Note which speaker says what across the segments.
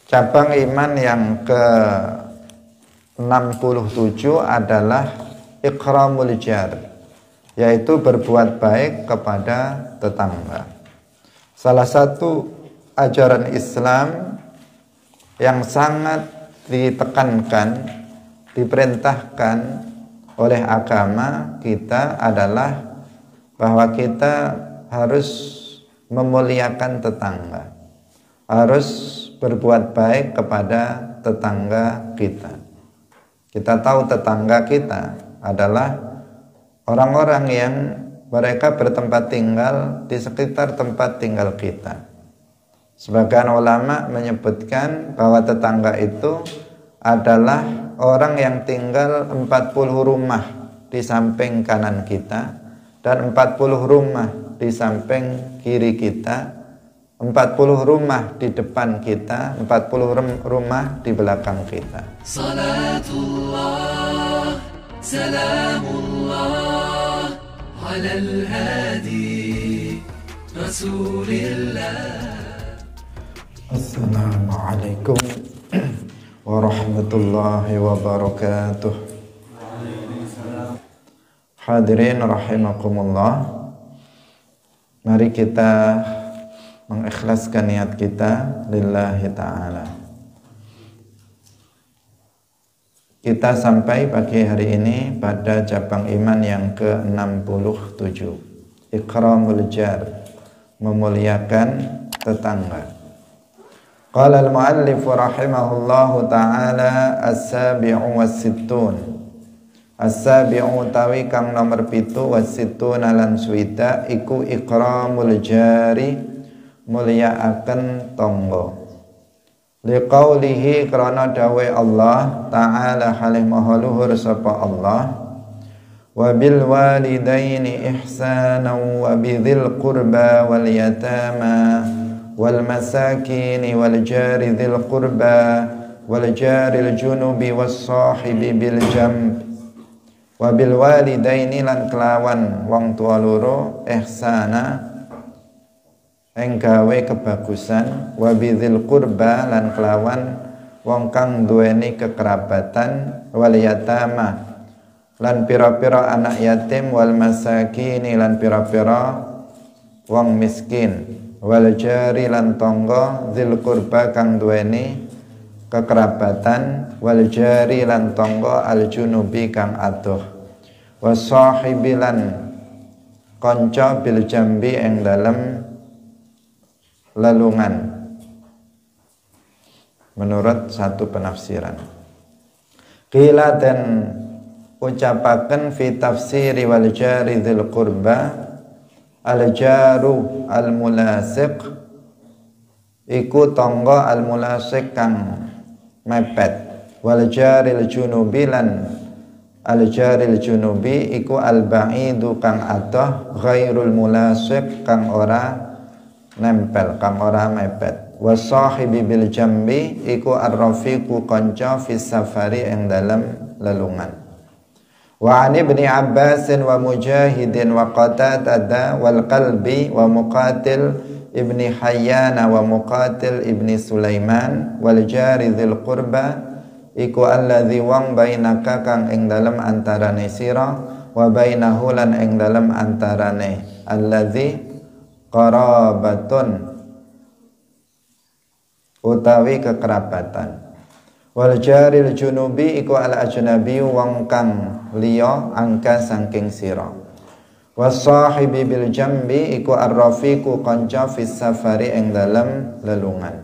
Speaker 1: Cabang iman yang ke-67 adalah ikramul jar, yaitu berbuat baik kepada tetangga. Salah satu ajaran Islam yang sangat ditekankan, diperintahkan oleh agama kita adalah bahwa kita harus memuliakan tetangga, harus berbuat baik kepada tetangga kita. Kita tahu tetangga kita adalah orang-orang yang mereka bertempat tinggal di sekitar tempat tinggal kita. Sebagian ulama menyebutkan bahwa tetangga itu adalah orang yang tinggal 40 rumah di samping kanan kita dan 40 rumah di samping kiri kita, 40 rumah di depan kita, 40 rumah di belakang kita. Salatullah, salamullah, alal hadi, Rasulillah. Assalamualaikum warahmatullahi wabarakatuh. Hadirin rahimakumullah. Mari kita mengikhlaskan niat kita lillahi ta'ala. Kita sampai pagi hari ini pada cabang iman yang ke-67, ikramul jar, memuliakan tetangga. Qala al-muallif rahimahullahu ta'ala as-sabi'u was-sittun. As-sabi'u tawi kang nomor 7 was-sittun lan swida iku ikramul jari, mulyaaken tangga. Liqaulihi krana dawe Allah ta'ala halih maha luhur sapa Allah, wa bil walidaini ihsanan wa bidzil qurba wal yatama wal masakini wal jari dzil qurba wal jaril junubi was sahibi bil jamb. Wa bil walidaini lan kelawan wong tua loro ihsana ing gawe kebagusan, wa bidzil qurba lan kelawan wong kang duweni kekerabatan, wal yatama lan pira-pira anak yatim, wal masakini lan pira-pira wong miskin, wal jari lan tangga dzil qurba kang duweni kekerabatan, wal jari lan tangga al junubi kang adoh, was sahibi lan kanca bil jambi ing dalem lelungan, menurut satu penafsiran. Qila dan ucapaken fi tafsiri wal jari dzil qurba, al jaru al mulasiq iku tangga al mulasiq kang mepet, wal jaril junubi lan al jaril junubi iku al ba'idu kang adoh, ghairul mulasiq kang ora nempel, kang ora mepet. Wasahibi bil jambi iku ar-rafiqu kanca fi safari ing dalem lelungan. Wa an ibni Abbas wa Mujahidin wa Qatadah wal Qalbi wa Muqatil ibni Hayyan wa Muqatil ibni Sulaiman wal jari dzil qurba iku alladzi wang bainaka kang ing dalem antarane sira wa bainahu lan ing dalem antarane alladzi qarabatun utawi kekerabatan. Wal jaril junubi iku al ajnabi wong kang liya angka saking sira. Was sahibi bil jambi iku ar-rafiqu kanca fis safari ing dalem lelungan.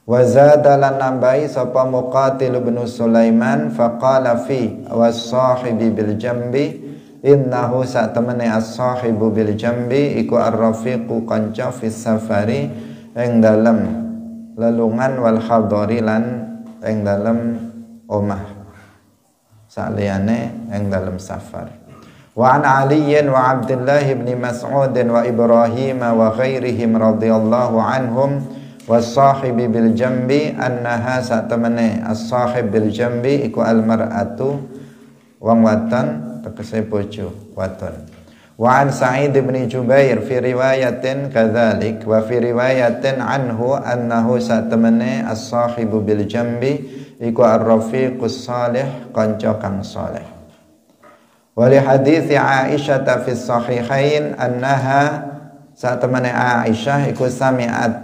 Speaker 1: Wa zada lan nambahi sapa Muqatil bin Sulaiman faqala fi was sahibi bil jambi innahu satamane as-sahibu bil jambi iku ar-rafiqu kanca fis safari ing dalem lelungan, wal hadari lan ing dalem omah saliyane ing dalem safar. Wa an Ali wa Abdullah ibn Mas'ud wa Ibrahim wa ghairihim radhiyallahu anhum was-sahibi bil jambi annaha satamane as-sahib bil jambi iku al-mar'atu wong wadon tegese bojo wadon. Wa an Sa'id bin Jubair fi riwayatin kadzalik wa fi riwayatin anhu annahu satamane as-sahibu bil jambi iku ar-rafiqus salih kanca kang saleh. Wa li hadits Aisyah fi sahihain annaha satamane Aisyah iku sami'at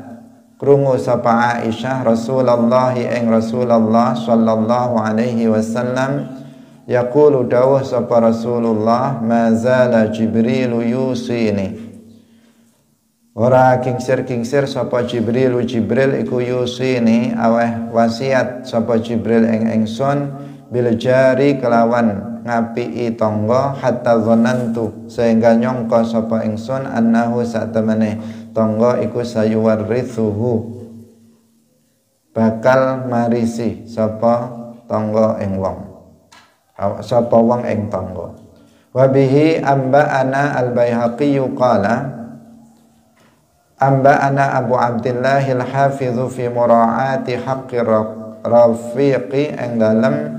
Speaker 1: krungu sapa Aisyah Rasulullah ing Rasulullah sallallahu alaihi wasallam yaqulu dawuh sapa Rasulullah ma zala Jibril yusini ora kingsir sapa Jibril iku yusini aweh wasiat sapa Jibril ing ingsun bil jari kelawan ngapii tangga hatta zanantu sehingga nyangka sapa ingsun annahu satemene tangga iku sayuwarithuhu bakal marisi sapa tangga ing wong sapa wong ing tangga. Wa bihi amba'ana al-Baihaqi qala amba'ana Abu Abdillah al-Hafiz fi mura'ati haqqi rafiqi ing dalem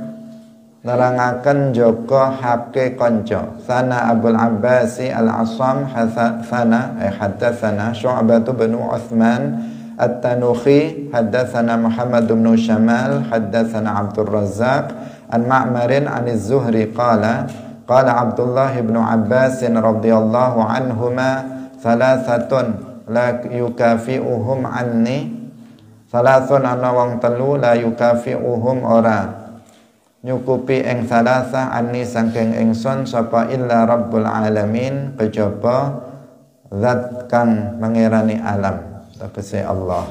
Speaker 1: nerangaken jaga haqqe kanca. Sana Abul Abbasi al-Asam hadatsana Syu'bah bin Utsman At-Tanuhi hadatsana Muhammad bin Syamal hadatsana Abdul Razzaq an Ma'marin an Az-Zuhri qala Abdullah bin Abbas radhiyallahu anhuma thalathatun la yukafi'uhum anni thalathun ana wong telu la yukafi'uhum ora nyukupi ing salasa anni saking ingsun sapa illa rabbul alamin kejaba zat kang mengirani alam tegese Allah.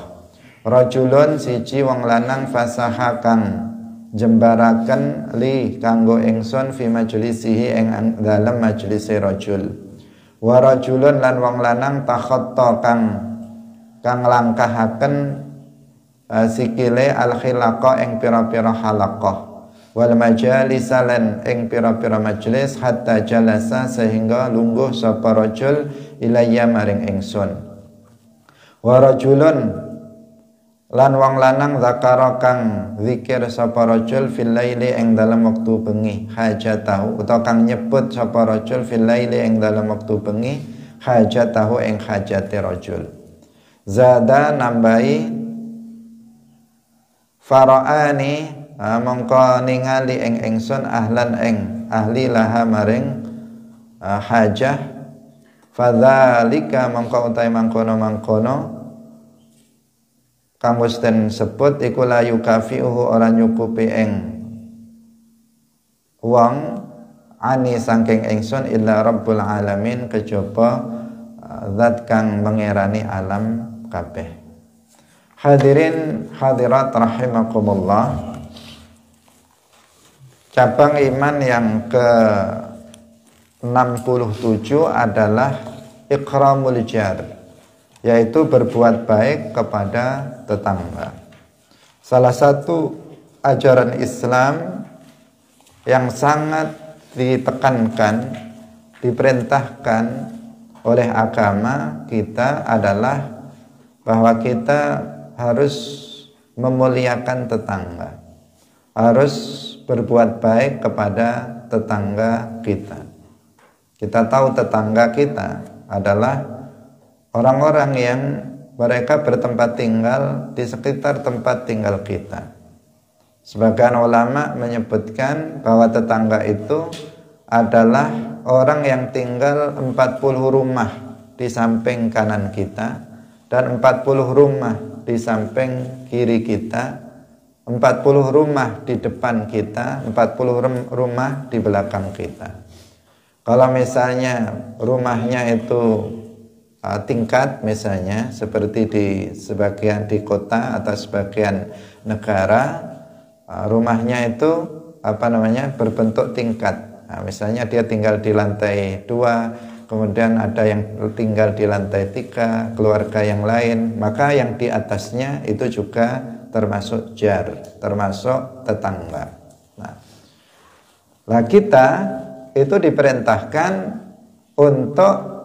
Speaker 1: Rajulun siji wong lanang fasaha kang jembaraken li kanggo ingsun fi majlisihi ing dalem majlise rajul. Wa rajulun lan wong lanang takhatta kang langkahaken sikile al khilaqa ing pira-pira halaqah wal majalisa lan ing pira-pira majlis hatta jalasa sehingga lungguh sapa rajul ilayya maring ingsun. Wa rajulun lan wong lanang zakara kang zikir sapa rajul fil laili ing dalem wektu bengi hajatahu utawa kang nyebut sapa rajul fil laili ing dalem wektu bengi hajatahu ing hajate rajul. Zada nambahi faraani mongko ningali ing ingsun ahlan ing ahli laha maring hajah fadzalika mongko utahe mangkono kang wis den sebut iku la yukafi'uhu ora nyukupi ing wong ani saking ingsun illa rabbul alamin kejaba zat kang mengerani alam kabeh. Hadirin hadirat rahimakumullah, cabang iman yang ke-67 adalah ikramul jar, yaitu berbuat baik kepada tetangga. Salah satu ajaran Islam yang sangat ditekankan, diperintahkan oleh agama kita adalah bahwa kita harus memuliakan tetangga, harus berbuat baik kepada tetangga kita. Kita tahu tetangga kita adalah orang-orang yang mereka bertempat tinggal di sekitar tempat tinggal kita. Sebagian ulama menyebutkan bahwa tetangga itu adalah orang yang tinggal 40 rumah di samping kanan kita dan 40 rumah di samping kiri kita, 40 rumah di depan kita, 40 rumah di belakang kita. Kalau misalnya rumahnya itu tingkat, misalnya seperti di sebagian di kota atau sebagian negara, rumahnya itu berbentuk tingkat. Nah, misalnya dia tinggal di lantai 2, kemudian ada yang tinggal di lantai 3, keluarga yang lain, maka yang di atasnya itu juga termasuk jar, termasuk tetangga. Nah, kita itu diperintahkan untuk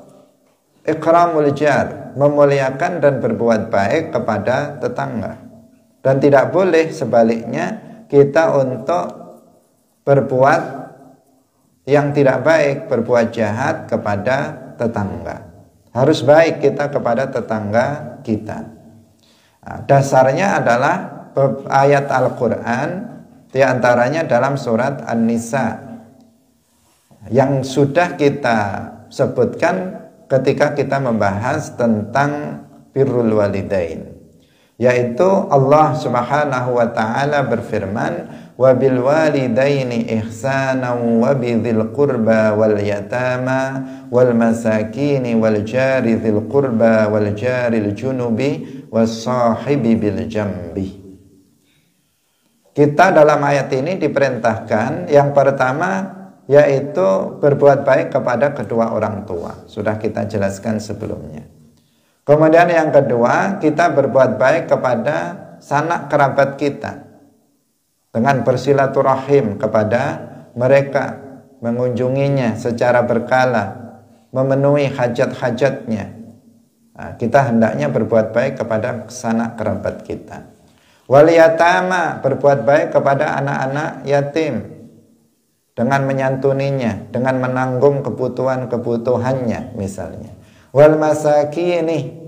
Speaker 1: ikramul jar, memuliakan dan berbuat baik kepada tetangga. Dan tidak boleh sebaliknya kita untuk berbuat yang tidak baik, berbuat jahat kepada tetangga. Harus baik kita kepada tetangga kita. Dasarnya adalah ayat Al-Quran, di antaranya dalam surat An-Nisa yang sudah kita sebutkan ketika kita membahas tentang birrul walidain, yaitu Allah Subhanahu wa taala berfirman, wa bil walidaini ihsanan wa bidzil qurba wal yatama wal masakini wal jari dzil qurba wal jaril junubi was sahibi bil jambi. Kita dalam ayat ini diperintahkan yang pertama yaitu berbuat baik kepada kedua orang tua. Sudah kita jelaskan sebelumnya. Kemudian yang kedua, kita berbuat baik kepada sanak kerabat kita dengan bersilaturahim kepada mereka, mengunjunginya secara berkala, memenuhi hajat-hajatnya. Kita hendaknya berbuat baik kepada sanak kerabat kita. Wal yatama, berbuat baik kepada anak-anak yatim dengan menyantuninya, dengan menanggung kebutuhan-kebutuhannya misalnya. Wal masakini,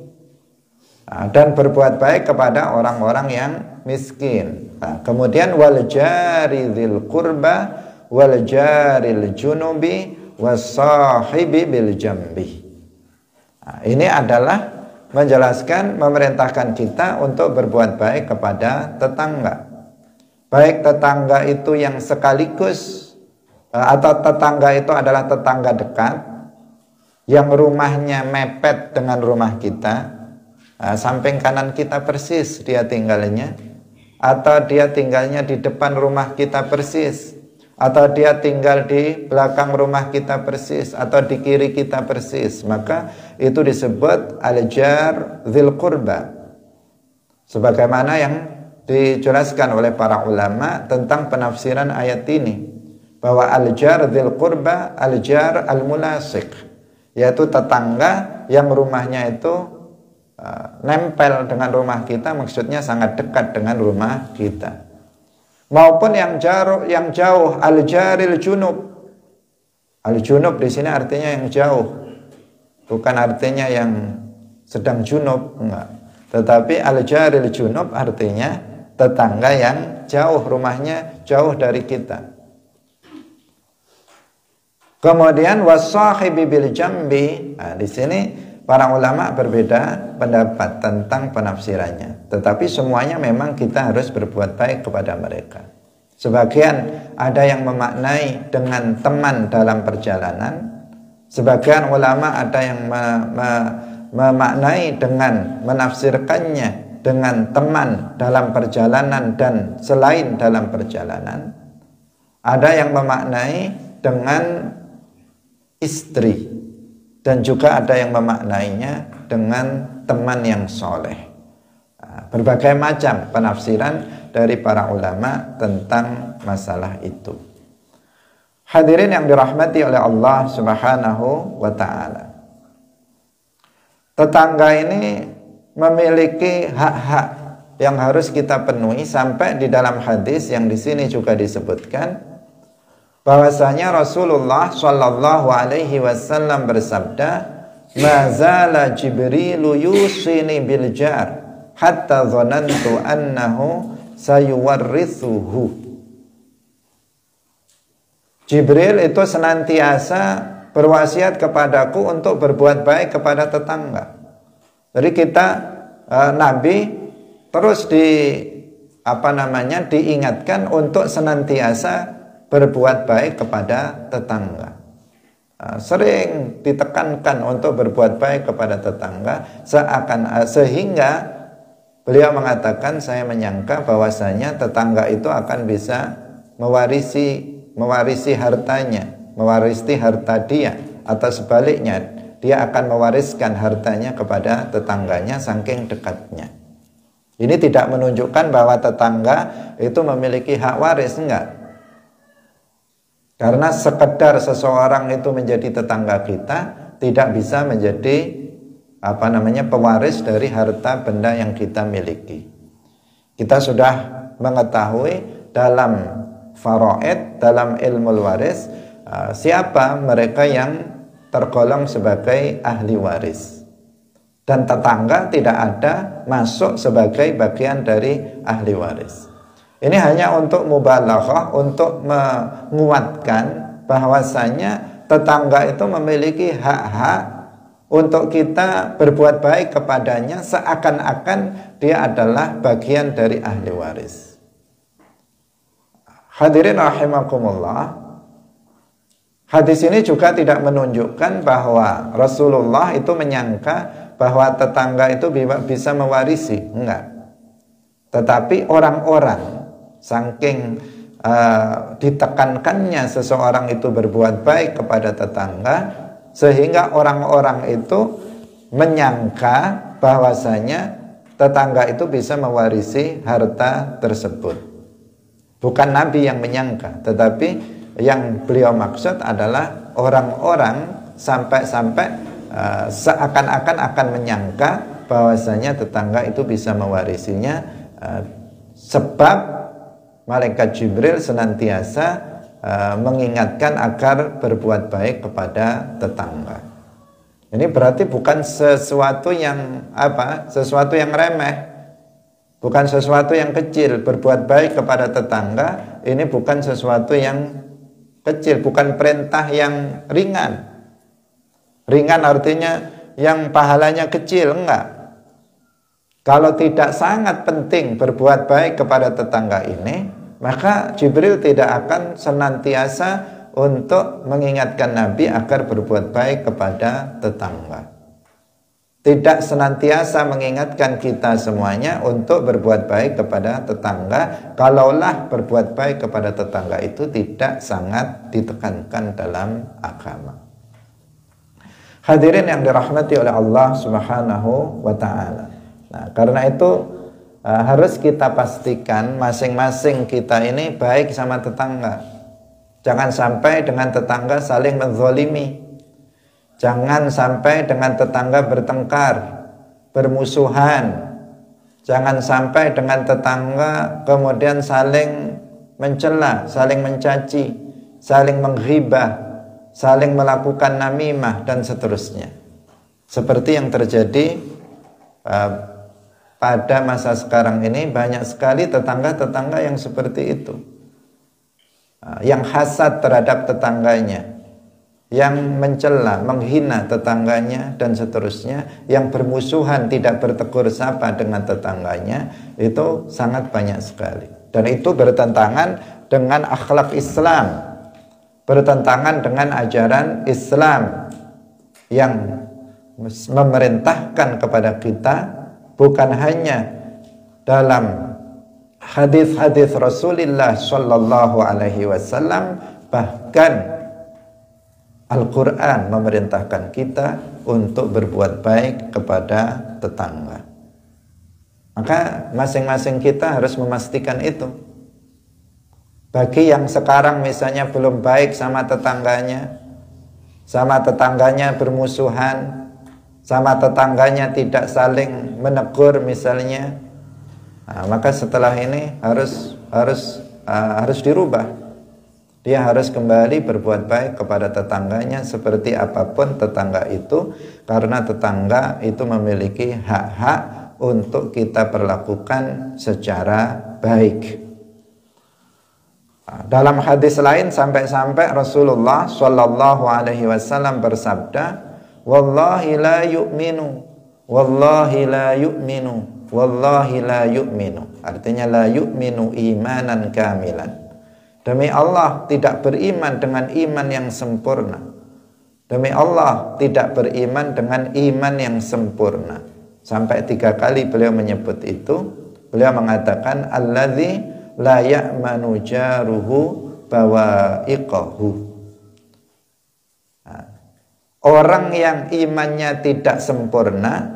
Speaker 1: dan berbuat baik kepada orang-orang yang miskin. Kemudian wal jari dzil qurba wal jaril junubi was sahibi bil jambi. Ini adalah menjelaskan, memerintahkan kita untuk berbuat baik kepada tetangga. Baik tetangga itu yang sekaligus atau tetangga itu adalah tetangga dekat yang rumahnya mepet dengan rumah kita, samping kanan kita persis dia tinggalnya, atau dia tinggalnya di depan rumah kita persis, atau dia tinggal di belakang rumah kita persis, atau di kiri kita persis, maka itu disebut al-jar dzil qurba, sebagaimana yang dijelaskan oleh para ulama tentang penafsiran ayat ini, bahwa al-jar dzil qurba al-jar al-mulasiq, yaitu tetangga yang rumahnya itu nempel dengan rumah kita, maksudnya sangat dekat dengan rumah kita. Maupun yang jauh al-jaril junub. Al-junub di sini artinya yang jauh, bukan artinya yang sedang junub, enggak. Tetapi al-jaril junub artinya tetangga yang jauh, rumahnya jauh dari kita. Kemudian wasahibi bil jambi. Di sini para ulama berbeda pendapat tentang penafsirannya, tetapi semuanya memang kita harus berbuat baik kepada mereka. Sebagian ada yang memaknai dengan teman dalam perjalanan, sebagian ulama ada yang memaknai dengan menafsirkannya dengan teman dalam perjalanan dan selain dalam perjalanan. Ada yang memaknai dengan istri, dan juga ada yang memaknainya dengan teman yang soleh. Berbagai macam penafsiran dari para ulama tentang masalah itu. Hadirin yang dirahmati oleh Allah Subhanahu wa ta'ala, tetangga ini memiliki hak-hak yang harus kita penuhi, sampai di dalam hadis yang di sini juga disebutkan bahwasanya Rasulullah Shallallahu Alaihi Wasallam bersabda, "Mazala Jibrilu yusini bil jar, hatta zonantu annahu sayuwarrithuhu." Jibril itu senantiasa berwasiat kepadaku untuk berbuat baik kepada tetangga. Jadi kita Nabi terus diingatkan untuk senantiasa berbuat baik kepada tetangga. Sering ditekankan untuk berbuat baik kepada tetangga, sehingga beliau mengatakan, saya menyangka bahwasanya tetangga itu akan bisa mewarisi hartanya, mewarisi harta dia, atau sebaliknya dia akan mewariskan hartanya kepada tetangganya saking dekatnya. Ini tidak menunjukkan bahwa tetangga itu memiliki hak waris, enggak. Karena sekedar seseorang itu menjadi tetangga kita tidak bisa menjadi pewaris dari harta benda yang kita miliki. Kita sudah mengetahui dalam faraid, dalam ilmu waris, siapa mereka yang tergolong sebagai ahli waris. Dan tetangga tidak ada masuk sebagai bagian dari ahli waris. Ini hanya untuk mubalaghah, untuk menguatkan bahwasanya tetangga itu memiliki hak-hak untuk kita berbuat baik kepadanya seakan-akan dia adalah bagian dari ahli waris. Hadirin rahimakumullah, hadis ini juga tidak menunjukkan bahwa Rasulullah itu menyangka bahwa tetangga itu bisa mewarisi, enggak. Tetapi orang-orang saking ditekankannya seseorang itu berbuat baik kepada tetangga, sehingga orang-orang itu menyangka bahwasanya tetangga itu bisa mewarisi harta tersebut. Bukan Nabi yang menyangka, tetapi yang beliau maksud adalah orang-orang sampai-sampai seakan-akan akan menyangka bahwasanya tetangga itu bisa mewarisinya, sebab malaikat Jibril senantiasa mengingatkan agar berbuat baik kepada tetangga. Ini berarti bukan sesuatu yang sesuatu yang remeh, bukan sesuatu yang kecil. Berbuat baik kepada tetangga ini bukan sesuatu yang kecil, bukan perintah yang ringan. Ringan artinya yang pahalanya kecil, enggak. Kalau tidak sangat penting berbuat baik kepada tetangga ini, maka Jibril tidak akan senantiasa untuk mengingatkan Nabi agar berbuat baik kepada tetangga. Tidak senantiasa mengingatkan kita semuanya untuk berbuat baik kepada tetangga, kalaulah berbuat baik kepada tetangga itu tidak sangat ditekankan dalam agama. Hadirin yang dirahmati oleh Allah Subhanahu wa ta'ala. Nah, karena itu harus kita pastikan masing-masing kita ini baik sama tetangga. Jangan sampai dengan tetangga saling menzalimi. Jangan sampai dengan tetangga bertengkar, bermusuhan. Jangan sampai dengan tetangga kemudian saling mencela, saling mencaci, saling menghibah, saling melakukan namimah dan seterusnya. Seperti yang terjadi pada masa sekarang ini, banyak sekali tetangga-tetangga yang seperti itu, yang hasad terhadap tetangganya, yang mencela, menghina tetangganya dan seterusnya, yang bermusuhan, tidak bertegur sapa dengan tetangganya. Itu sangat banyak sekali, dan itu bertentangan dengan akhlak Islam, bertentangan dengan ajaran Islam yang memerintahkan kepada kita bukan hanya dalam hadis-hadis Rasulullah Shallallahu Alaihi Wasallam, bahkan Al-Quran memerintahkan kita untuk berbuat baik kepada tetangga. Maka masing-masing kita harus memastikan itu. Bagi yang sekarang misalnya belum baik sama tetangganya bermusuhan, sama tetangganya tidak saling menegur misalnya, maka setelah ini harus dirubah. Dia harus kembali berbuat baik kepada tetangganya seperti apapun tetangga itu, karena tetangga itu memiliki hak-hak untuk kita perlakukan secara baik. Dalam hadis lain sampai-sampai Rasulullah Shallallahu Alaihi Wasallam bersabda, "Wallahi la yu'minu, wallahi la yu'minu, wallahi la yu'minu." Artinya la yu'minu imanan kamilan. Demi Allah tidak beriman dengan iman yang sempurna. Demi Allah tidak beriman dengan iman yang sempurna. Sampai 3 kali beliau menyebut itu. Beliau mengatakan alladzi la ya'manu jaruhu bawa'iqahu. Orang yang imannya tidak sempurna,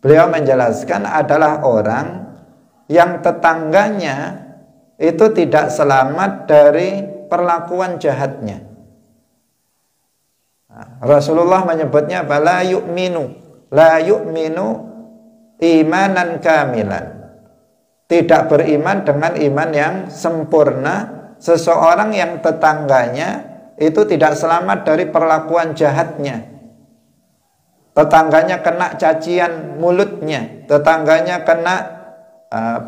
Speaker 1: beliau menjelaskan adalah orang yang tetangganya itu tidak selamat dari perlakuan jahatnya. Rasulullah menyebutnya la yu'minu imanan kamilan. Tidak beriman dengan iman yang sempurna seseorang yang tetangganya itu tidak selamat dari perlakuan jahatnya. Tetangganya kena cacian mulutnya, tetangganya kena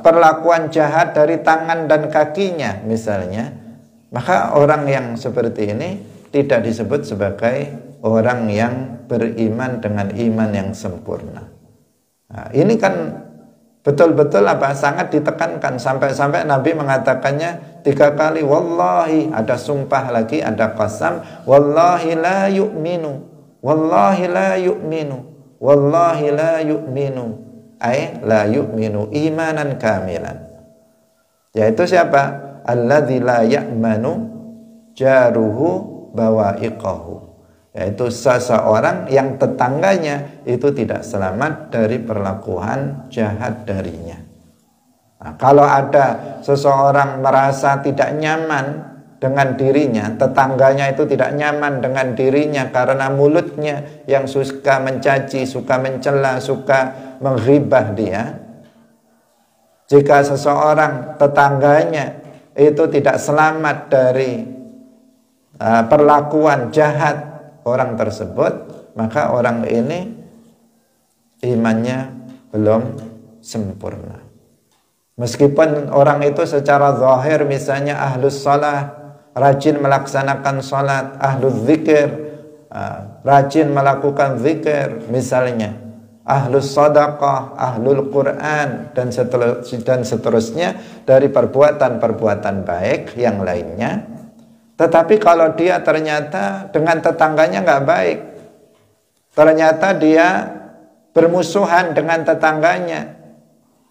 Speaker 1: perlakuan jahat dari tangan dan kakinya misalnya, maka orang yang seperti ini tidak disebut sebagai orang yang beriman dengan iman yang sempurna. Nah, ini kan betul-betul sangat ditekankan, sampai-sampai Nabi mengatakannya 3 kali, wallahi, ada sumpah lagi, ada qasam, wallahi la yu'minu, wallahi la yu'minu, wallahi la yu'minu, ay la yu'minu imanan kamilan. Yaitu siapa? Alladzi la ya'manu jaruhu bawa'iqahu, yaitu seseorang yang tetangganya itu tidak selamat dari perlakuan jahat darinya. Nah, kalau ada seseorang merasa tidak nyaman dengan dirinya, tetangganya itu tidak nyaman dengan dirinya karena mulutnya yang suka mencaci, suka mencela, suka menghibah dia. Jika seseorang tetangganya itu tidak selamat dari perlakuan jahat orang tersebut, maka orang ini imannya belum sempurna. Meskipun orang itu secara zahir misalnya ahlus shalah, rajin melaksanakan salat, ahlul zikir, rajin melakukan zikir misalnya, ahlus sadaqah, ahlul Quran, dan seterusnya dari perbuatan-perbuatan baik yang lainnya. Tetapi kalau dia ternyata dengan tetangganya nggak baik, ternyata dia bermusuhan dengan tetangganya,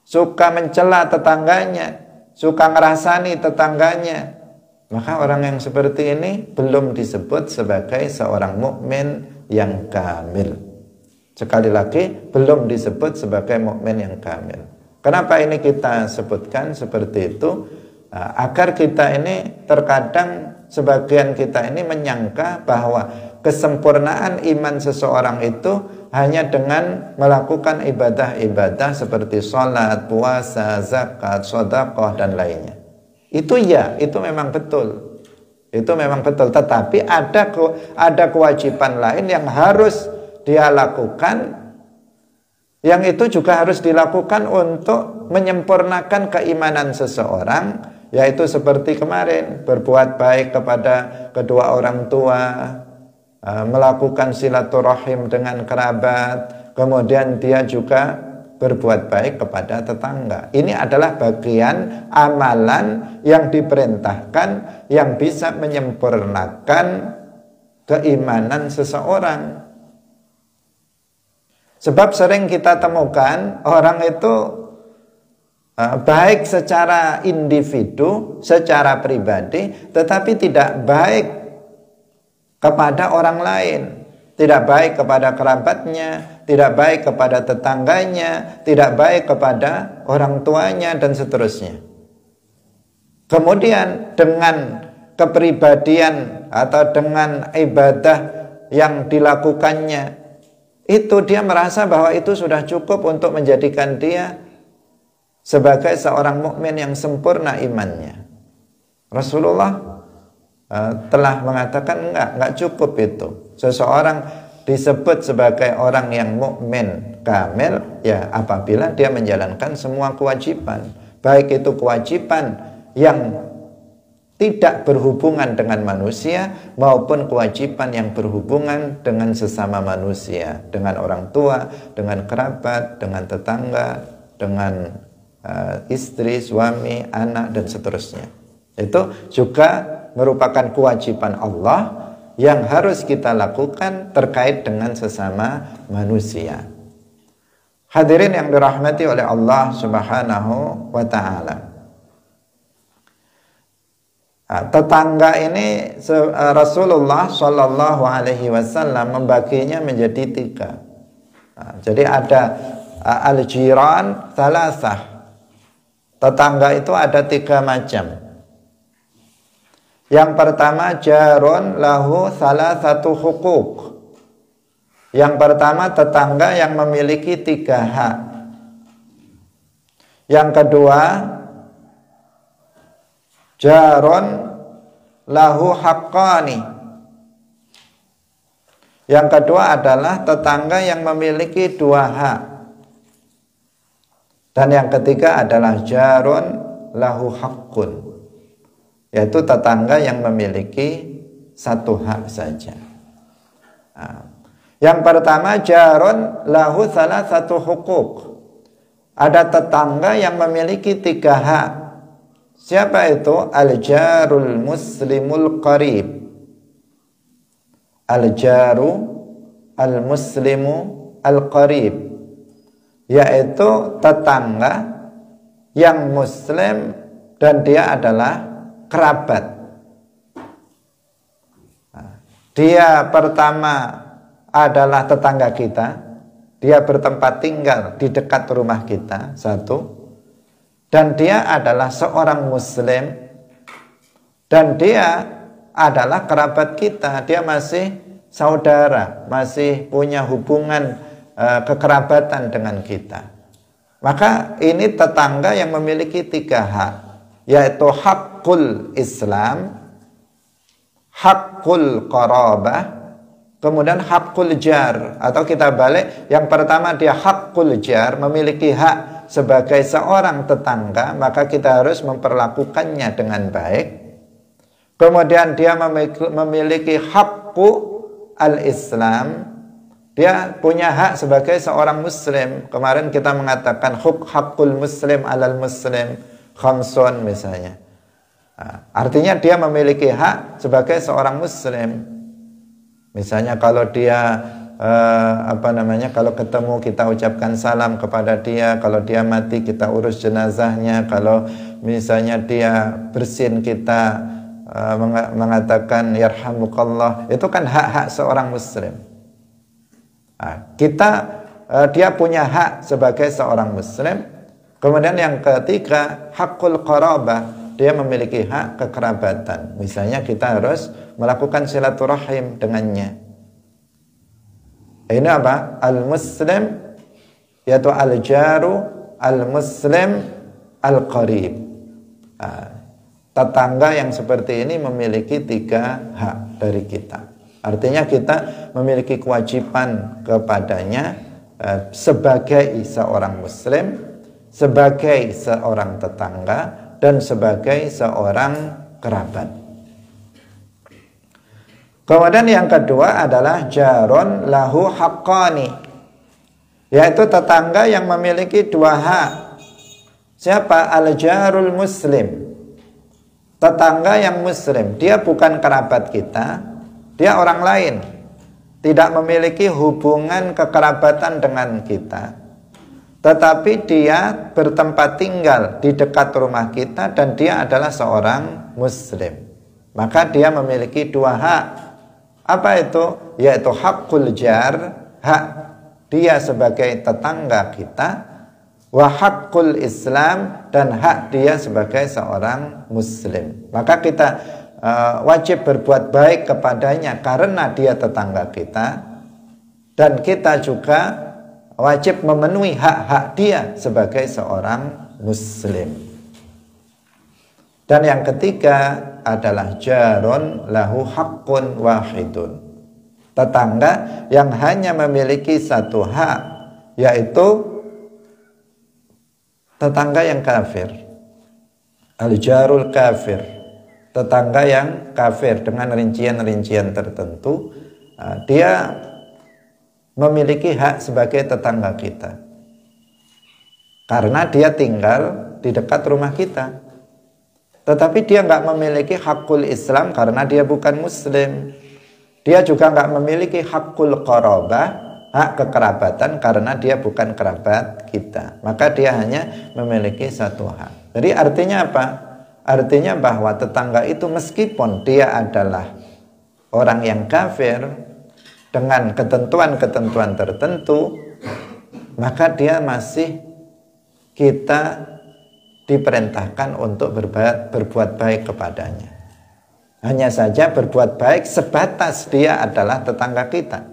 Speaker 1: suka mencela tetangganya, suka ngerasani tetangganya, maka orang yang seperti ini belum disebut sebagai seorang mukmin yang kamil. Sekali lagi, belum disebut sebagai mukmin yang kamil. Kenapa ini kita sebutkan seperti itu? Agar kita ini terkadang sebagian kita ini menyangka bahwa kesempurnaan iman seseorang itu hanya dengan melakukan ibadah-ibadah seperti sholat, puasa, zakat, sedekah dan lainnya. Itu ya, itu memang betul. Itu memang betul. Tetapi ada kewajiban lain yang harus dia lakukan, yang itu juga harus dilakukan untuk menyempurnakan keimanan seseorang. Yaitu seperti kemarin, berbuat baik kepada kedua orang tua, melakukan silaturahim dengan kerabat, kemudian dia juga berbuat baik kepada tetangga. Ini adalah bagian amalan yang diperintahkan yang bisa menyempurnakan keimanan seseorang. Sebab sering kita temukan orang itu baik secara individu, secara pribadi, tetapi tidak baik kepada orang lain, tidak baik kepada kerabatnya, tidak baik kepada tetangganya, tidak baik kepada orang tuanya, dan seterusnya. Kemudian dengan kepribadian atau dengan ibadah yang dilakukannya, itu dia merasa bahwa itu sudah cukup untuk menjadikan dia sebagai seorang mukmin yang sempurna imannya. Rasulullah telah mengatakan enggak cukup itu. Seseorang disebut sebagai orang yang mukmin kamil ya apabila dia menjalankan semua kewajiban, baik itu kewajiban yang tidak berhubungan dengan manusia maupun kewajiban yang berhubungan dengan sesama manusia, dengan orang tua, dengan kerabat, dengan tetangga, dengan istri, suami, anak, dan seterusnya. Itu juga merupakan kewajiban Allah yang harus kita lakukan terkait dengan sesama manusia. Hadirin yang dirahmati oleh Allah Subhanahu wa ta'ala. Tetangga ini Rasulullah Shallallahu Alaihi Wasallam membaginya menjadi 3. Jadi ada al-jiran thalathah. Tetangga itu ada 3 macam. Yang pertama, jarun lahu thalathatu hukuk. Yang pertama, tetangga yang memiliki 3 hak. Yang kedua, jarun lahu haqqani. Yang kedua adalah tetangga yang memiliki dua hak. Dan yang ketiga adalah jarun lahu haqqun, yaitu tetangga yang memiliki satu hak saja. Nah, yang pertama jarun lahu salah satu hukuk. Ada tetangga yang memiliki tiga hak. Siapa itu? Al-jarul muslimul qarib. Al-jaru al-muslimu al-qarib, yaitu tetangga yang muslim dan dia adalah kerabat. Dia pertama adalah tetangga kita, dia bertempat tinggal di dekat rumah kita, satu, dan dia adalah seorang muslim, dan dia adalah kerabat kita, dia masih saudara, masih punya hubungan kekerabatan dengan kita. Maka ini tetangga yang memiliki tiga hak, yaitu hakul Islam, hakul qarabah, kemudian hakul jar. Atau kita balik, yang pertama dia hakul jar, memiliki hak sebagai seorang tetangga, maka kita harus memperlakukannya dengan baik. Kemudian dia memiliki hakku al-Islam, dia punya hak sebagai seorang muslim. Kemarin kita mengatakan hakul muslim alal muslim khamsun misalnya. Nah, artinya dia memiliki hak sebagai seorang muslim. Misalnya kalau dia kalau ketemu kita ucapkan salam kepada dia, kalau dia mati kita urus jenazahnya, kalau misalnya dia bersin kita mengatakan yarhamukallah, itu kan hak-hak seorang muslim. Nah, dia punya hak sebagai seorang muslim. Kemudian yang ketiga, hakul qarabah, dia memiliki hak kekerabatan. Misalnya kita harus melakukan silaturahim dengannya. Ini apa? Al-muslim, yaitu al-jaru al-muslim al-qarib. Nah, tetangga yang seperti ini memiliki tiga hak dari kita. Artinya kita memiliki kewajiban kepadanya sebagai seorang muslim, sebagai seorang tetangga, dan sebagai seorang kerabat. Kemudian yang kedua adalah jarun lahu haqqani, yaitu tetangga yang memiliki dua hak. Siapa? Al-jarul muslim, tetangga yang muslim. Dia bukan kerabat kita, dia orang lain, tidak memiliki hubungan kekerabatan dengan kita, tetapi dia bertempat tinggal di dekat rumah kita dan dia adalah seorang muslim. Maka dia memiliki dua hak. Apa itu? Yaitu hakul jar, hak dia sebagai tetangga kita, wa hakul Islam, dan hak dia sebagai seorang muslim. Maka kita wajib berbuat baik kepadanya karena dia tetangga kita, dan kita juga wajib memenuhi hak-hak dia sebagai seorang muslim. Dan yang ketiga adalah jarun lahu haqqun wahidun, tetangga yang hanya memiliki satu hak, yaitu tetangga yang kafir, al-jarul kafir, tetangga yang kafir dengan rincian-rincian tertentu. Dia memiliki hak sebagai tetangga kita karena dia tinggal di dekat rumah kita. Tetapi dia nggak memiliki hakul Islam karena dia bukan muslim. Dia juga nggak memiliki hakul qarabah, hak kekerabatan, karena dia bukan kerabat kita. Maka dia hanya memiliki satu hak. Jadi artinya apa? Artinya bahwa tetangga itu meskipun dia adalah orang yang kafir dengan ketentuan-ketentuan tertentu, maka dia masih kita diperintahkan untuk berbuat baik kepadanya. Hanya saja berbuat baik sebatas dia adalah tetangga kita.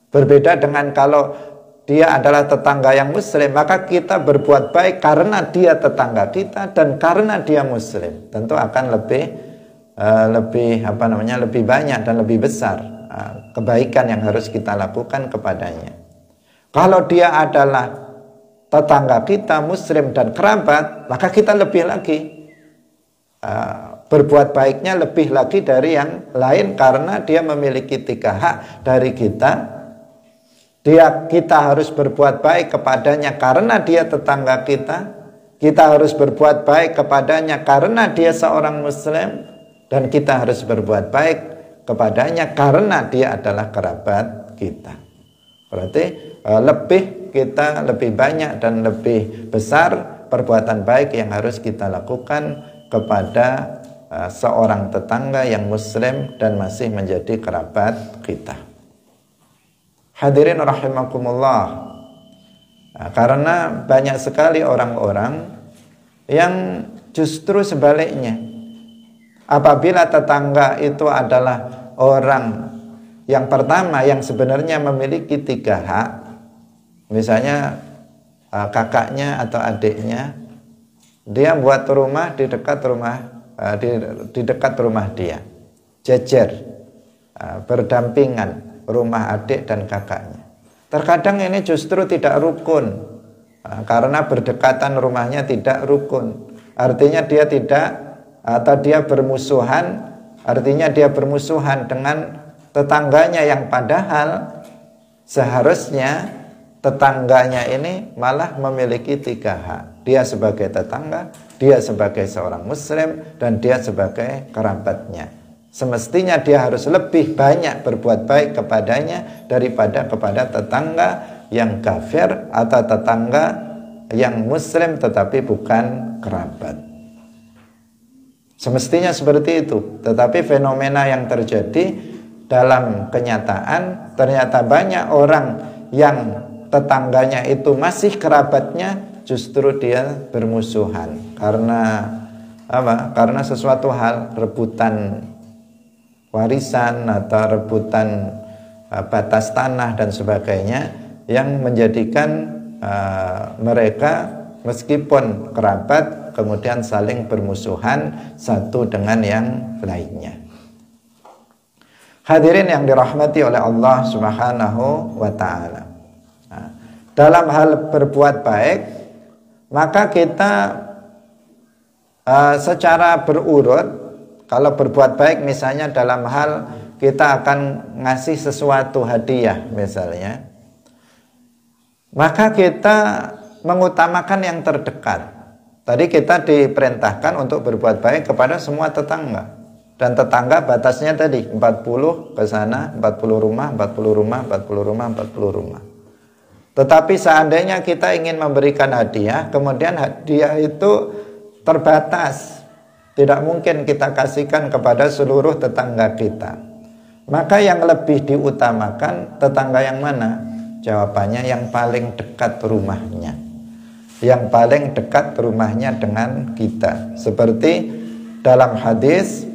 Speaker 1: Berbeda dengan kalau dia adalah tetangga yang muslim, maka kita berbuat baik karena dia tetangga kita dan karena dia muslim. Tentu akan lebih banyak dan lebih besar kebaikan yang harus kita lakukan kepadanya. Kalau dia adalah tetangga kita, muslim dan kerabat, maka kita lebih lagi berbuat baiknya lebih lagi dari yang lain, karena dia memiliki 3 hak dari kita. Kita harus berbuat baik kepadanya karena dia tetangga kita. Kita harus berbuat baik kepadanya karena dia seorang muslim, dan kita harus berbuat baik kepadanya karena dia adalah kerabat kita. Berarti kita lebih banyak dan lebih besar perbuatan baik yang harus kita lakukan kepada seorang tetangga yang muslim dan masih menjadi kerabat kita. Hadirin rahimakumullah. Karena banyak sekali orang-orang yang justru sebaliknya. Apabila tetangga itu adalah orang yang pertama yang sebenarnya memiliki 3 hak, misalnya kakaknya atau adiknya, dia buat rumah di dekat rumah dia, jejer, berdampingan rumah adik dan kakaknya. Terkadang ini justru tidak rukun, karena berdekatan rumahnya tidak rukun. Artinya dia bermusuhan, artinya dia bermusuhan dengan tetangganya yang padahal seharusnya tetangganya ini malah memiliki 3 hak. Dia sebagai tetangga, dia sebagai seorang muslim, dan dia sebagai kerabatnya. Semestinya dia harus lebih banyak berbuat baik kepadanya daripada kepada tetangga yang kafir atau tetangga yang muslim tetapi bukan kerabat. Semestinya seperti itu. Tetapi fenomena yang terjadi dalam kenyataan, ternyata banyak orang yang tetangganya itu masih kerabatnya, justru dia bermusuhan karena apa? Karena sesuatu hal, rebutan warisan atau rebutan batas tanah dan sebagainya, yang menjadikan mereka meskipun kerabat kemudian saling bermusuhan satu dengan yang lainnya. Hadirin yang dirahmati oleh Allah Subhanahu wa ta'ala. Dalam hal berbuat baik, maka kita secara berurut, kalau berbuat baik misalnya dalam hal kita akan ngasih sesuatu hadiah misalnya, maka kita mengutamakan yang terdekat. Tadi kita diperintahkan untuk berbuat baik kepada semua tetangga. Dan tetangga batasnya tadi 40 ke sana, 40 rumah, 40 rumah, 40 rumah, 40 rumah. Tetapi seandainya kita ingin memberikan hadiah, kemudian hadiah itu terbatas, tidak mungkin kita kasihkan kepada seluruh tetangga kita. Maka yang lebih diutamakan tetangga yang mana? Jawabannya yang paling dekat rumahnya, yang paling dekat rumahnya dengan kita. Seperti dalam hadis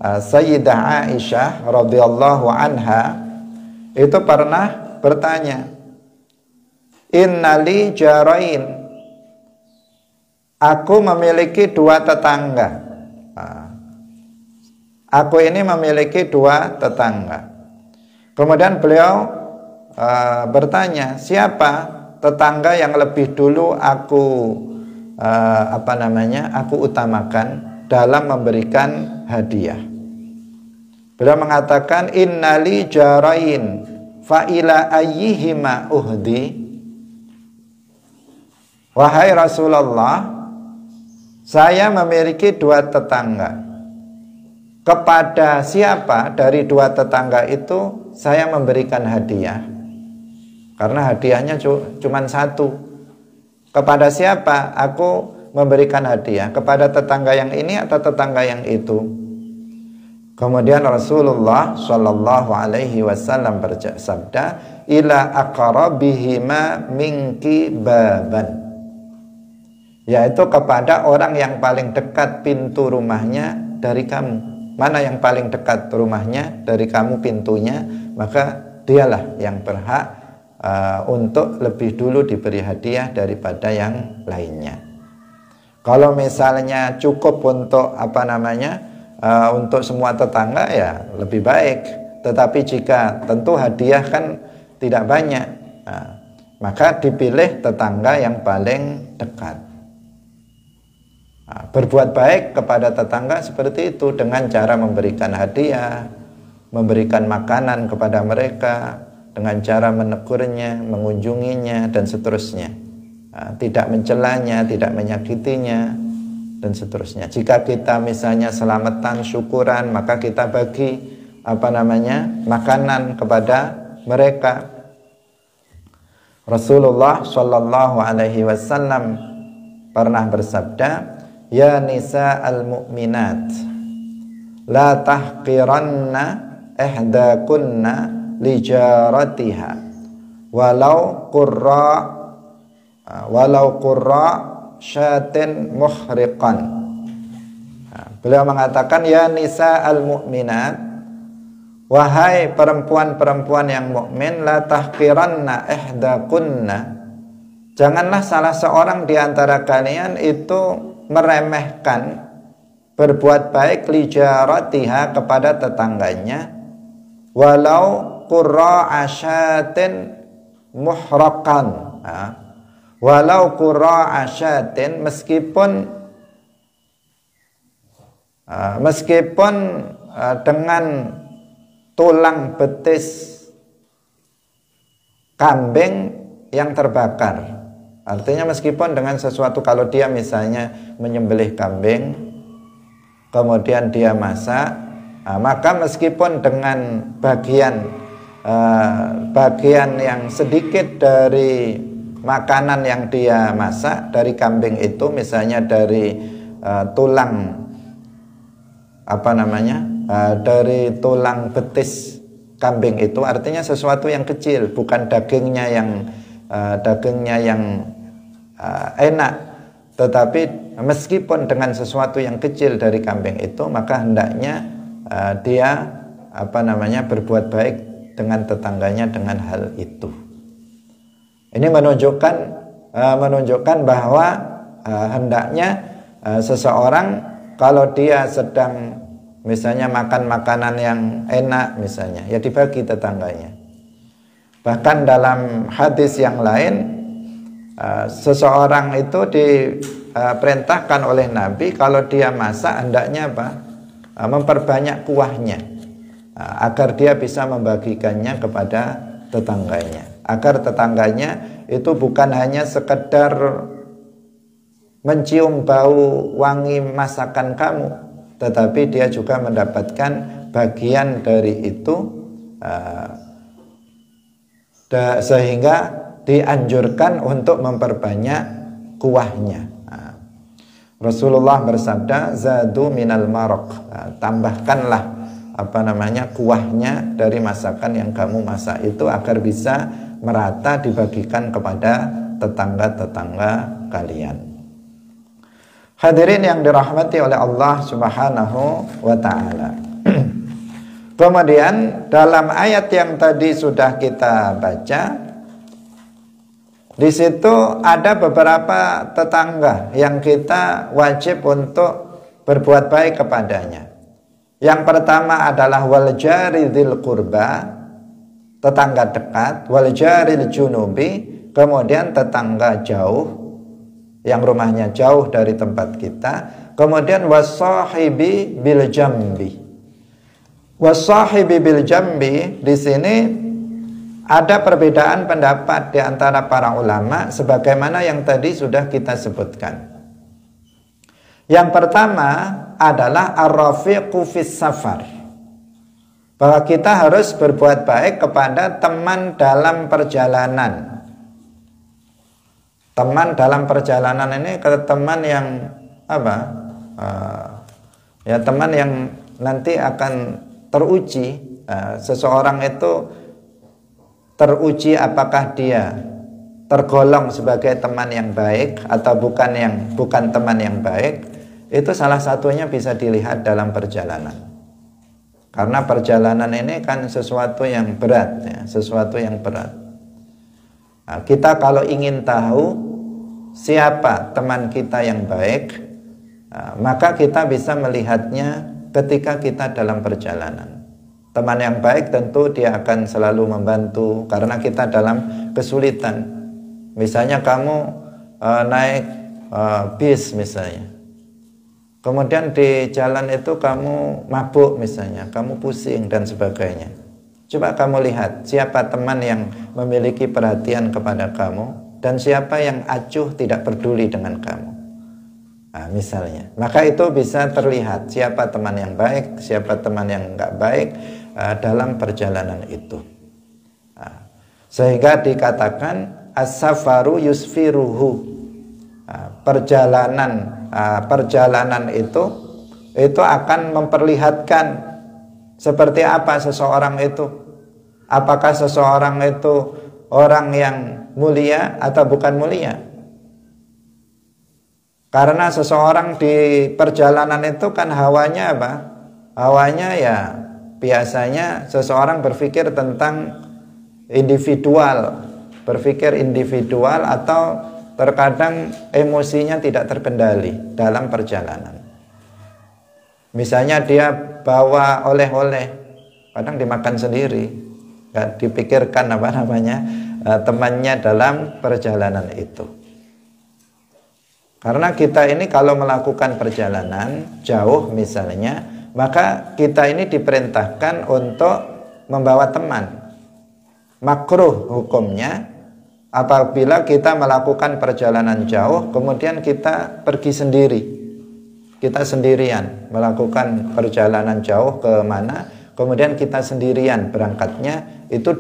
Speaker 1: Sayyidah Aisyah radhiyallahu anha itu pernah bertanya, innali jarain, aku memiliki 2 tetangga. Aku ini memiliki 2 tetangga. Kemudian beliau bertanya, siapa tetangga yang lebih dulu aku aku utamakan dalam memberikan hadiah? Beliau mengatakan, innali jarain fa ila ayyihima uhdi. Wahai Rasulullah, saya memiliki 2 tetangga. Kepada siapa dari 2 tetangga itu saya memberikan hadiah? Karena hadiahnya cuma 1. Kepada siapa aku memberikan hadiah? Kepada tetangga yang ini atau tetangga yang itu? Kemudian Rasulullah Shallallahu Alaihi Wasallam bersabda, ila aqrabihima minki baban, yaitu kepada orang yang paling dekat pintu rumahnya dari kamu. Mana yang paling dekat rumahnya dari kamu pintunya, maka dialah yang berhak untuk lebih dulu diberi hadiah daripada yang lainnya. Kalau misalnya cukup untuk untuk semua tetangga, ya lebih baik. Tetapi jika tentu hadiah kan tidak banyak, maka dipilih tetangga yang paling dekat. Berbuat baik kepada tetangga seperti itu dengan cara memberikan hadiah, memberikan makanan kepada mereka, dengan cara menegurnya, mengunjunginya, dan seterusnya. Tidak mencelanya, tidak menyakitinya, dan seterusnya. Jika kita misalnya selamatan, syukuran, maka kita bagi makanan kepada mereka. Rasulullah Shallallahu Alaihi Wasallam pernah bersabda, ya nisa al-mu'minat, la tahqiranna ihdakunna lijaratiha walau qurra syatin muhriqan. Beliau mengatakan, ya nisa al-mu'minat, wahai perempuan-perempuan yang mukmin, la tahqiranna ihdakunna, janganlah salah seorang di antara kalian itu meremehkan berbuat baik lijaratiha kepada tetangganya, walau qurra asyatin muhraqan, walau qurra asyatin, meskipun dengan tulang betis kambing yang terbakar. Artinya meskipun dengan sesuatu, kalau dia misalnya menyembelih kambing kemudian dia masak, maka meskipun dengan bagian yang sedikit dari makanan yang dia masak dari kambing itu, misalnya dari tulang dari tulang betis kambing itu, artinya sesuatu yang kecil, bukan dagingnya yang enak, tetapi meskipun dengan sesuatu yang kecil dari kambing itu, maka hendaknya dia berbuat baik dengan tetangganya dengan hal itu. Ini menunjukkan bahwa hendaknya seseorang kalau dia sedang misalnya makan makanan yang enak misalnya, ya dibagi tetangganya. Bahkan dalam hadis yang lain, seseorang itu diperintahkan oleh Nabi kalau dia masak hendaknya memperbanyak kuahnya, agar dia bisa membagikannya kepada tetangganya, agar tetangganya itu bukan hanya sekedar mencium bau wangi masakan kamu, tetapi dia juga mendapatkan bagian dari itu, sehingga dianjurkan untuk memperbanyak kuahnya. Rasulullah bersabda, zadu minal maraq, tambahkanlah kuahnya dari masakan yang kamu masak itu agar bisa merata dibagikan kepada tetangga-tetangga kalian. Hadirin yang dirahmati oleh Allah Subhanahu wa ta'ala. Kemudian dalam ayat yang tadi sudah kita baca, di situ ada beberapa tetangga yang kita wajib untuk berbuat baik kepadanya. Yang pertama adalah wal jari dzil qurba, tetangga dekat, wal jaril junubi, kemudian tetangga jauh yang rumahnya jauh dari tempat kita, kemudian wasahibi bil jambi. Wasahibi bil jambi, di sini ada perbedaan pendapat di antara para ulama sebagaimana yang tadi sudah kita sebutkan. Yang pertama adalah ar-rafiqu fis safar, bahwa kita harus berbuat baik kepada teman dalam perjalanan. Teman dalam perjalanan ini teman yang teman yang nanti akan teruji. Seseorang itu teruji apakah dia tergolong sebagai teman yang baik atau bukan teman yang baik. Itu salah satunya bisa dilihat dalam perjalanan. Karena perjalanan ini kan sesuatu yang berat, sesuatu yang berat. Nah, kita kalau ingin tahu siapa teman kita yang baik, maka kita bisa melihatnya ketika kita dalam perjalanan. Teman yang baik tentu dia akan selalu membantu karena kita dalam kesulitan. Misalnya kamu naik bis misalnya, kemudian di jalan itu kamu mabuk misalnya, kamu pusing dan sebagainya. Coba kamu lihat siapa teman yang memiliki perhatian kepada kamu dan siapa yang acuh tidak peduli dengan kamu. Nah, misalnya, maka itu bisa terlihat siapa teman yang baik, siapa teman yang enggak baik dalam perjalanan itu. Nah, sehingga dikatakan as-safaru yusfiruhu. Nah, perjalanan itu akan memperlihatkan seperti apa seseorang itu. Apakah seseorang itu orang yang mulia atau bukan mulia? Karena seseorang di perjalanan itu kan hawanya apa? Hawanya ya biasanya seseorang berpikir tentang individual, berpikir individual atau terkadang emosinya tidak terkendali dalam perjalanan. Misalnya dia bawa oleh-oleh, kadang dimakan sendiri, gak dipikirkan temannya dalam perjalanan itu. Karena kita ini kalau melakukan perjalanan jauh misalnya, maka kita ini diperintahkan untuk membawa teman. Makruh hukumnya apabila kita melakukan perjalanan jauh, kemudian kita pergi sendiri. Kita sendirian melakukan perjalanan jauh ke mana, kemudian kita sendirian berangkatnya, itu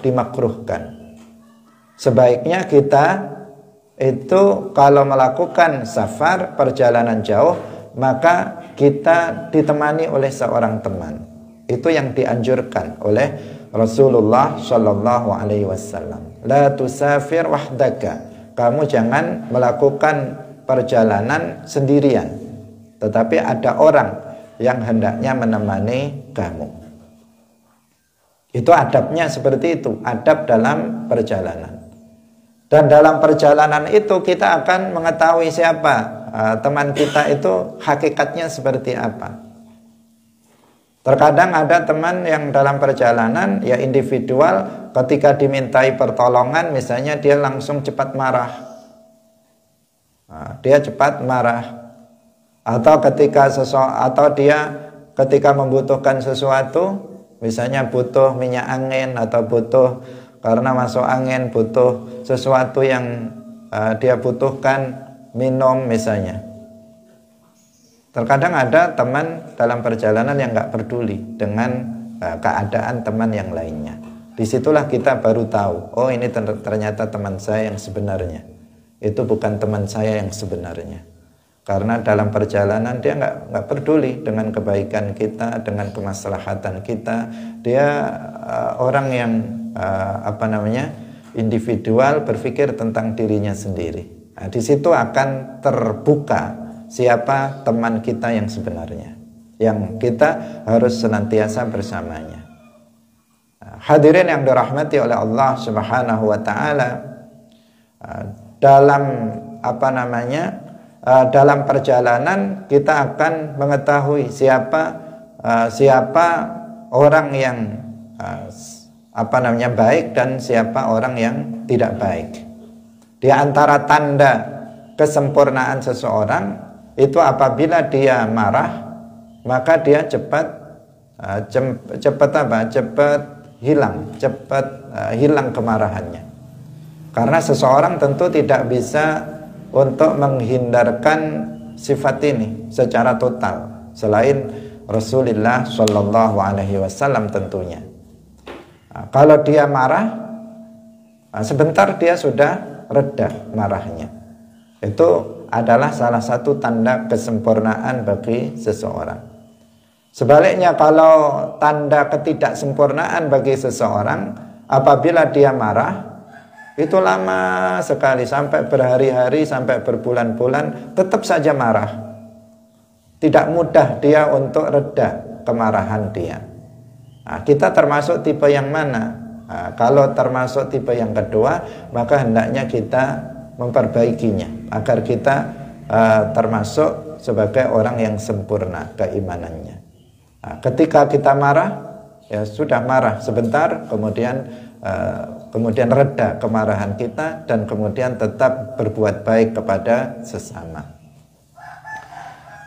Speaker 1: dimakruhkan. Sebaiknya kita itu kalau melakukan safar, perjalanan jauh, maka kita ditemani oleh seorang teman. Itu yang dianjurkan oleh Rasulullah Shallallahu Alaihi Wasallam. La tusafir wahdaka. Kamu jangan melakukan perjalanan sendirian, tetapi ada orang yang hendaknya menemani kamu. Itu adabnya seperti itu, adab dalam perjalanan. Dan dalam perjalanan itu kita akan mengetahui siapa teman kita itu hakikatnya seperti apa. Terkadang ada teman yang dalam perjalanan ya individual, ketika dimintai pertolongan misalnya dia langsung cepat marah. Dia cepat marah. Atau ketika membutuhkan sesuatu, misalnya butuh minyak angin atau butuh karena masuk angin, butuh sesuatu yang dia butuhkan, minum misalnya. Terkadang ada teman dalam perjalanan yang nggak peduli dengan keadaan teman yang lainnya. Disitulah kita baru tahu, oh ini ternyata teman saya yang sebenarnya. Itu bukan teman saya yang sebenarnya. Karena dalam perjalanan dia nggak peduli dengan kebaikan kita, dengan kemaslahatan kita. Dia orang yang individual, berpikir tentang dirinya sendiri. Nah, di situ akan terbuka siapa teman kita yang sebenarnya, yang kita harus senantiasa bersamanya. Nah, hadirin yang dirahmati oleh Allah Subhanahu wa taala, dalam perjalanan kita akan mengetahui siapa orang yang baik dan siapa orang yang tidak baik. Di antara tanda kesempurnaan seseorang itu apabila dia marah, maka dia cepat hilang kemarahannya. Karena seseorang tentu tidak bisa untuk menghindarkan sifat ini secara total selain Rasulullah Shallallahu Alaihi Wasallam tentunya. Kalau dia marah, sebentar dia sudah reda marahnya. Itu adalah salah satu tanda kesempurnaan bagi seseorang. Sebaliknya kalau tanda ketidaksempurnaan bagi seseorang, apabila dia marah, itu lama sekali, sampai berhari-hari, sampai berbulan-bulan, tetap saja marah. Tidak mudah dia untuk reda kemarahan dia. Nah, kita termasuk tipe yang mana? Nah, kalau termasuk tipe yang kedua, maka hendaknya kita memperbaikinya agar kita termasuk sebagai orang yang sempurna keimanannya. Nah, ketika kita marah, Ya sudah marah sebentar, kemudian reda kemarahan kita dan kemudian tetap berbuat baik kepada sesama.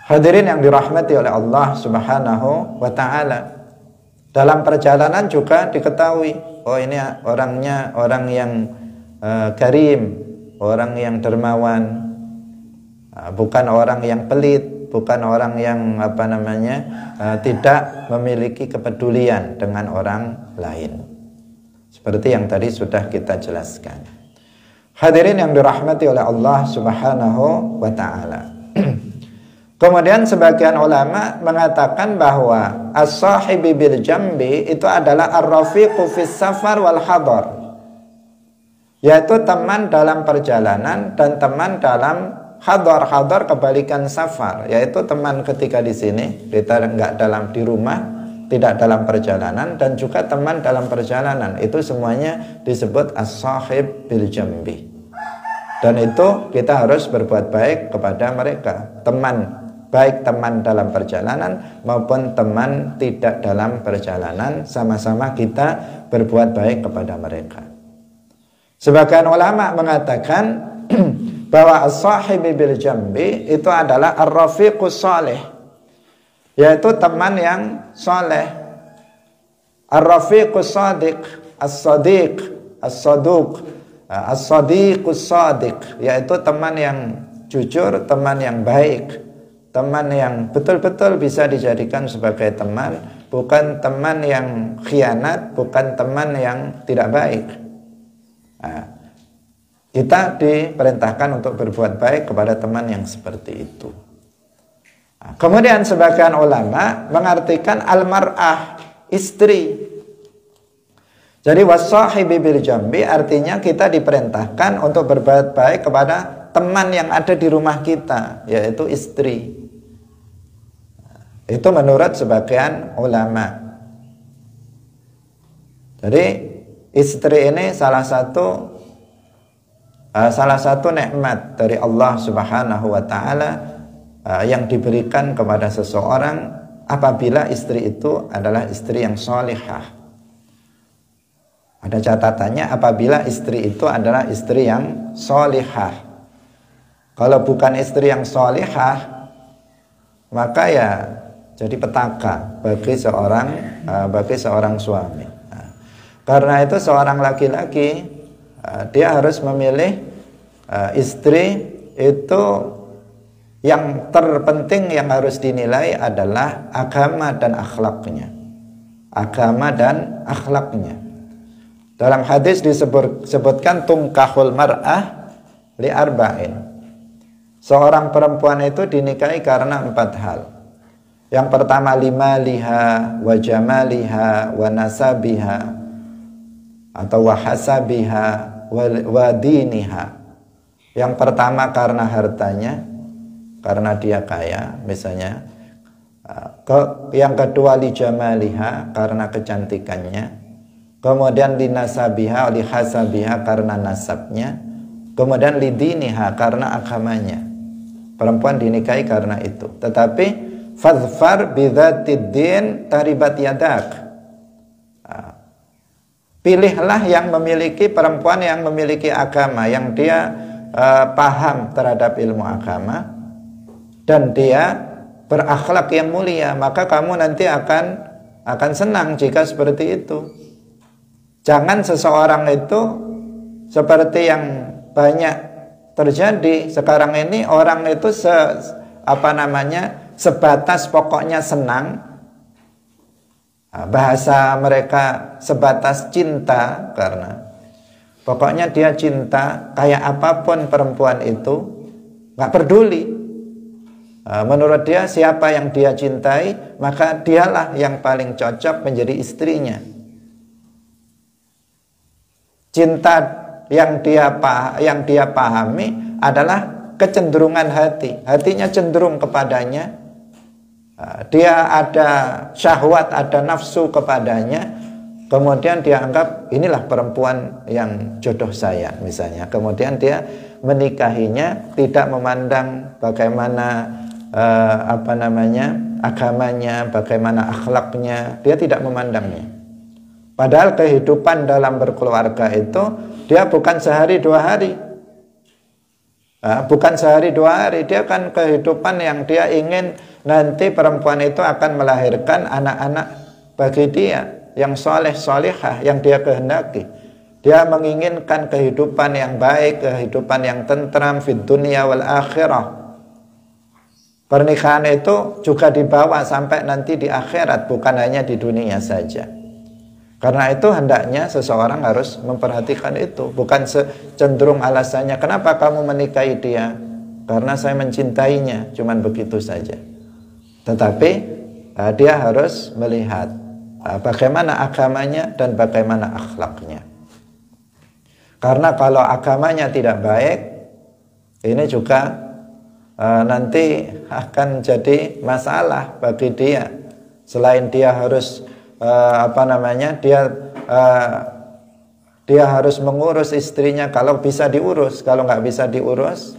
Speaker 1: Hadirin yang dirahmati oleh Allah Subhanahu wa taala. Dalam perjalanan juga diketahui, oh ini orangnya orang yang karim, orang yang dermawan, bukan orang yang pelit, bukan orang yang tidak memiliki kepedulian dengan orang lain. Seperti yang tadi sudah kita jelaskan. Hadirin yang dirahmati oleh Allah Subhanahu wa taala. Kemudian sebagian ulama mengatakan bahwa as-sahibi bil jambi itu adalah ar-rafiqu fis safar wal hadar, yaitu teman dalam perjalanan dan teman dalam hadar. Hadar kebalikan safar, yaitu teman ketika di sini, kita enggak di rumah, tidak dalam perjalanan, dan juga teman dalam perjalanan. Itu semuanya disebut as-sahib bil jambi. Dan itu kita harus berbuat baik kepada mereka, teman, baik teman dalam perjalanan maupun teman tidak dalam perjalanan, sama-sama kita berbuat baik kepada mereka. Sebagian ulama mengatakan bahwa as-sahibi bil jambi itu adalah ar-rafiqus salih, yaitu teman yang saleh. Ar-rafiqus sadiq, as-sadiq, as-saduq, as-sadiqus sadiq, yaitu teman yang jujur, teman yang baik, teman yang betul-betul bisa dijadikan sebagai teman, bukan teman yang khianat, bukan teman yang tidak baik. Nah, kita diperintahkan untuk berbuat baik kepada teman yang seperti itu. Nah, kemudian sebagian ulama mengartikan al-mar'ah, istri. Jadi was-sahibi bil jambi artinya kita diperintahkan untuk berbuat baik kepada teman yang ada di rumah kita, yaitu istri. Itu menurut sebagian ulama. Jadi istri ini salah satu nikmat dari Allah Subhanahu wa taala yang diberikan kepada seseorang apabila istri itu adalah istri yang salihah. Ada catatannya, apabila istri itu adalah istri yang salihah. Kalau bukan istri yang salihah, maka ya jadi petaka bagi seorang suami. Nah, karena itu seorang laki-laki dia harus memilih istri itu, yang terpenting yang harus dinilai adalah agama dan akhlaknya. Agama dan akhlaknya. Dalam hadis disebutkan tunkahul mar'ah li arba'in. Seorang perempuan itu dinikahi karena 4 hal. Yang pertama limaliha wa jamaliha wa nasabiha atau wa hasabiha wa diniha. Yang pertama karena hartanya, karena dia kaya misalnya. Yang kedua li jamaliha, karena kecantikannya. Kemudian li nasabiha, li hasabiha, karena nasabnya. Kemudian li diniha, karena agamanya. Perempuan dinikahi karena itu. Tetapi fadfar bidzatid din taribat yadak. Pilihlah yang memiliki, perempuan yang memiliki agama, yang dia paham terhadap ilmu agama dan dia berakhlak yang mulia, maka kamu nanti akan senang jika seperti itu. Jangan seseorang itu seperti yang banyak terjadi sekarang ini, orang itu sebatas pokoknya senang. Bahasa mereka sebatas cinta, karena pokoknya dia cinta, kayak apapun perempuan itu gak peduli. Menurut dia siapa yang dia cintai, maka dialah yang paling cocok menjadi istrinya. Cinta yang dia pahami adalah kecenderungan hati. Hatinya cenderung kepadanya. Dia ada syahwat, ada nafsu kepadanya. Kemudian dia anggap inilah perempuan yang jodoh saya misalnya. Kemudian dia menikahinya tidak memandang bagaimana agamanya, bagaimana akhlaknya, dia tidak memandangnya. Padahal kehidupan dalam berkeluarga itu dia bukan sehari dua hari. Bukan sehari dua hari, dia kan kehidupan yang dia ingin nanti perempuan itu akan melahirkan anak-anak bagi dia yang soleh solehah yang dia kehendaki. Dia menginginkan kehidupan yang baik, kehidupan yang tentram fid dunya wal akhirah. Pernikahan itu juga dibawa sampai nanti di akhirat, bukan hanya di dunia saja. Karena itu hendaknya seseorang harus memperhatikan itu. Bukan cenderung alasannya, kenapa kamu menikahi dia? Karena saya mencintainya, cuman begitu saja. Tetapi dia harus melihat bagaimana agamanya dan bagaimana akhlaknya. Karena kalau agamanya tidak baik, ini juga nanti akan jadi masalah bagi dia. Selain dia harus dia harus mengurus istrinya kalau bisa diurus. Kalau nggak bisa diurus,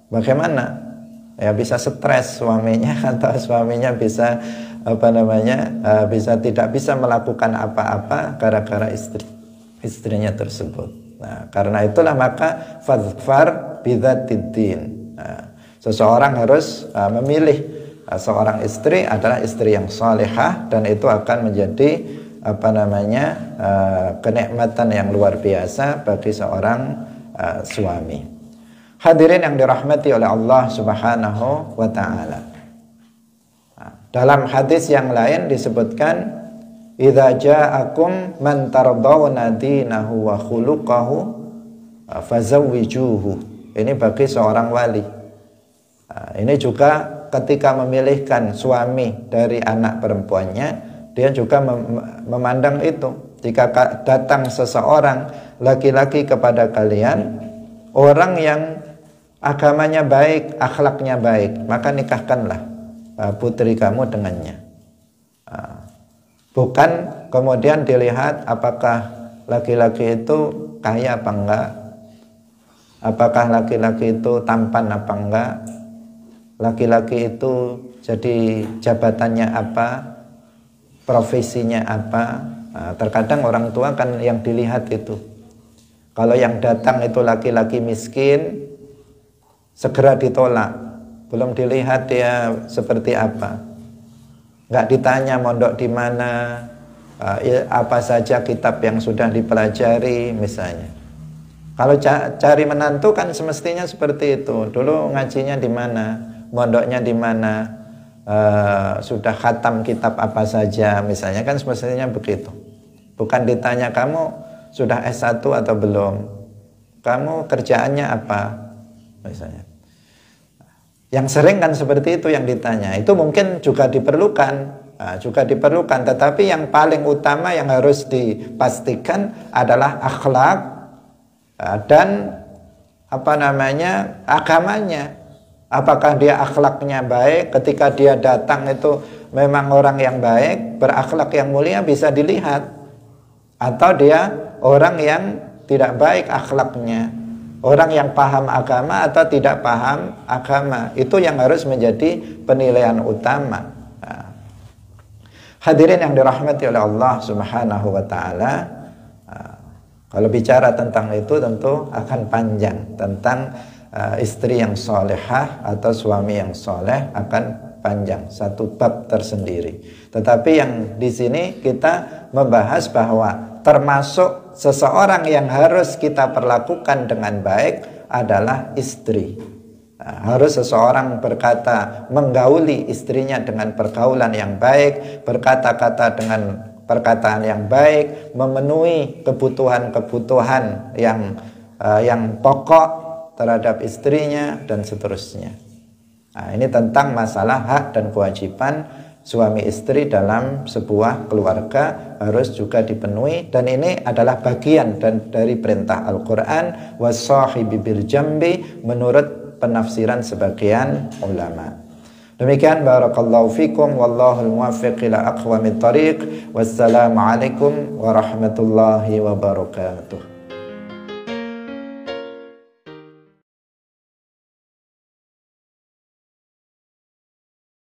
Speaker 1: bagaimana? Ya bisa stres suaminya, atau suaminya bisa bisa tidak bisa melakukan apa-apa gara-gara istrinya tersebut. Nah, karena itulah maka fadfar bidzatiddin. Seseorang harus memilih seorang istri adalah istri yang salihah, dan itu akan menjadi kenikmatan yang luar biasa bagi seorang suami. Hadirin yang dirahmati oleh Allah Subhanahu wa taala. Dalam hadis yang lain disebutkan, idza ja'akum man tardawna dinahu wa khuluquhu fazawwijuhu. Ini bagi seorang wali. Ini juga ketika memilihkan suami dari anak perempuannya, dia juga memandang itu. Jika datang seseorang laki-laki kepada kalian, orang yang agamanya baik, akhlaknya baik, maka nikahkanlah putri kamu dengannya. Bukan kemudian dilihat apakah laki-laki itu kaya apa enggak, apakah laki-laki itu tampan apa enggak, laki-laki itu jadi jabatannya apa, profesinya apa. Terkadang orang tua kan yang dilihat itu. Kalau yang datang itu laki-laki miskin, segera ditolak. Belum dilihat dia seperti apa. Nggak ditanya mondok di mana, apa saja kitab yang sudah dipelajari misalnya. Kalau cari menantu kan semestinya seperti itu. Dulu ngajinya di mana, mondoknya di mana, sudah khatam kitab apa saja misalnya, kan semestinya begitu. Bukan ditanya kamu sudah S1 atau belum, kamu kerjaannya apa misalnya. Yang sering kan seperti itu yang ditanya. Itu mungkin juga diperlukan, tetapi yang paling utama yang harus dipastikan adalah akhlak dan agamanya. Apakah dia akhlaknya baik? Ketika dia datang itu memang orang yang baik, berakhlak yang mulia, bisa dilihat. Atau dia orang yang tidak baik akhlaknya, orang yang paham agama atau tidak paham agama. Itu yang harus menjadi penilaian utama. Hadirin yang dirahmati oleh Allah Subhanahu wa taala, kalau bicara tentang itu tentu akan panjang. Tentang istri yang solehah atau suami yang soleh akan panjang, satu bab tersendiri. Tetapi yang di sini kita membahas bahwa termasuk seseorang yang harus kita perlakukan dengan baik adalah istri. Harus seseorang berkata, menggauli istrinya dengan pergaulan yang baik, berkata-kata dengan perkataan yang baik, memenuhi kebutuhan-kebutuhan yang pokok terhadap istrinya dan seterusnya. Ini tentang masalah hak dan kewajiban suami istri dalam sebuah keluarga harus juga dipenuhi, dan ini adalah bagian dari perintah Al-Quran wassahibi bil jambi menurut penafsiran sebagian ulama. Demikian, barakallahu fikum, wallahul muwaffiq ila aqwamit thariq. Wassalamualaikum warahmatullahi wabarakatuh.